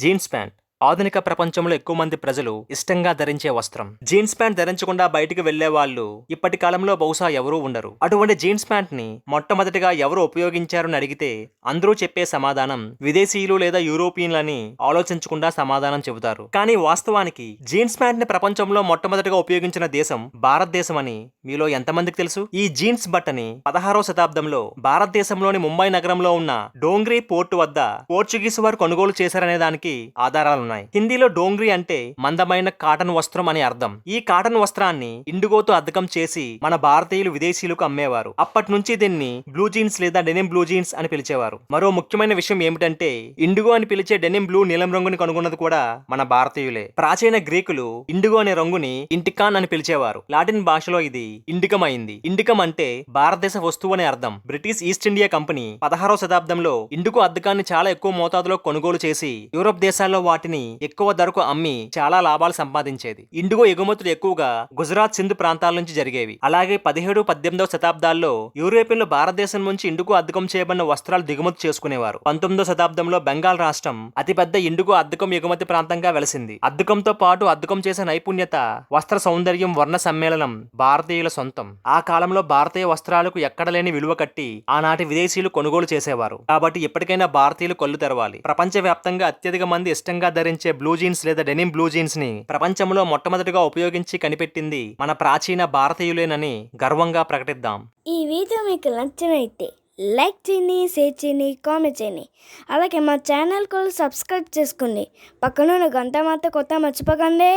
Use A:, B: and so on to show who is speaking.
A: Jeans pant ఆధునిక ప్రపంచంలో ఎక్కువ మంది ప్రజలు ఇష్టంగా ధరించే వస్త్రం. జీన్స్ ప్యాంట్ ధరించకుండా బయటికి వెళ్లే వాళ్ళు ఇప్పటి కాలంలో బహుశా ఎవరూ ఉండరు. అటువంటి జీన్స్ ప్యాంట్ ని మొట్టమొదటిగా ఎవరు ఉపయోగించారని అడిగితే అందరూ చెప్పే సమాధానం విదేశీయులు లేదా యూరోపియన్లని ఆలోచించకుండా సమాధానం చెబుతారు. కానీ వాస్తవానికి జీన్స్ ప్యాంట్ ని ప్రపంచంలో మొట్టమొదటిగా ఉపయోగించిన దేశం భారతదేశం అని మీలో ఎంతమందికి తెలుసు? ఈ జీన్స్ బట్టని 16వ శతాబ్దంలో భారతదేశంలోని ముంబై నగరంలో ఉన్న డోంగ్రీ పోర్టు వద్ద పోర్చుగీసు వారు కొనుగోలు చేశారనే దానికి ఆధారాలు. హిందీలో డోంగ్రీ అంటే మందమైన కాటన్ వస్త్రం అని అర్థం. ఈ కాటన్ వస్త్రాన్ని ఇండిగోతో అద్దకం చేసి మన భారతీయులు విదేశీయులకు అమ్మేవారు. అప్పటి నుంచి దీన్ని బ్లూ జీన్స్ లేదా డెనిమ్ బ్లూ జీన్స్ అని పిలిచేవారు. మరో ముఖ్యమైన విషయం ఏమిటంటే ఇండిగో అని పిలిచే డెనిమ్ బ్లూ నీలం రంగుని కనుగొన్నది కూడా మన భారతీయులే. ప్రాచీన గ్రీకులు ఇండిగో అనే రంగుని ఇంటికాన్ అని పిలిచేవారు. లాటిన్ భాషలో ఇది ఇండికం అయింది. ఇండికం అంటే భారతదేశ వస్తువు అనే అర్థం. బ్రిటిష్ ఈస్ట్ ఇండియా కంపెనీ 16వ శతాబ్దంలో ఇండిగో అద్దకాన్ని చాలా ఎక్కువ మోతాదులో కొనుగోలు చేసి యూరోప్ దేశాల్లో వాటిని ఎక్కువ ధరకు అమ్మి చాలా లాభాలు సంపాదించేది. ఇండిగో ఎగుమతులు ఎక్కువగా గుజరాత్ సింధు ప్రాంతాల నుంచి జరిగేవి. అలాగే 17, 18వ శతాబ్దాల్లో యూరోపియన్లు భారతదేశం నుంచి ఇండిగో అద్దకం చేయబడిన వస్త్రాలు దిగుమతి చేసుకునేవారు. 19వ శతాబ్దంలో బెంగాల్ రాష్ట్రం అతిపెద్ద ఇండిగో అద్దకం ఎగుమతి ప్రాంతంగా వెలసింది. అద్దకంతో పాటు అద్దకం చేసే నైపుణ్యత, వస్త్ర సౌందర్యం, వర్ణ సమ్మేళనం భారతీయుల సొంతం. ఆ కాలంలో భారతీయ వస్త్రాలకు ఎక్కడ లేని విలువ కట్టి ఆనాటి విదేశీయులు కొనుగోలు చేసేవారు. కాబట్టి ఎప్పటికైనా భారతీయులు కళ్ళు తెరవాలి. ప్రపంచవ్యాప్తంగా అత్యధిక మంది ఇష్టంగా ధరించే బ్లూ జీన్స్ లేదా డెనిమ్ బ్లూ జీన్స్ ని ప్రపంచంలో మొట్టమొదటిగా ఉపయోగించి కనిపెట్టింది మన ప్రాచీన భారతీయులేనని గర్వంగా ప్రకటిద్దాం.
B: ఈ వీడియో మీకు నచ్చినైతే లైక్ చేయండి, షేర్ చేయండి, కామెంట్ చేయండి. అలాగే మా ఛానల్ కూడా సబ్స్క్రైబ్ చేసుకోండి. పక్కన గంట మాత్రం కొత్త మర్చిపోకండి.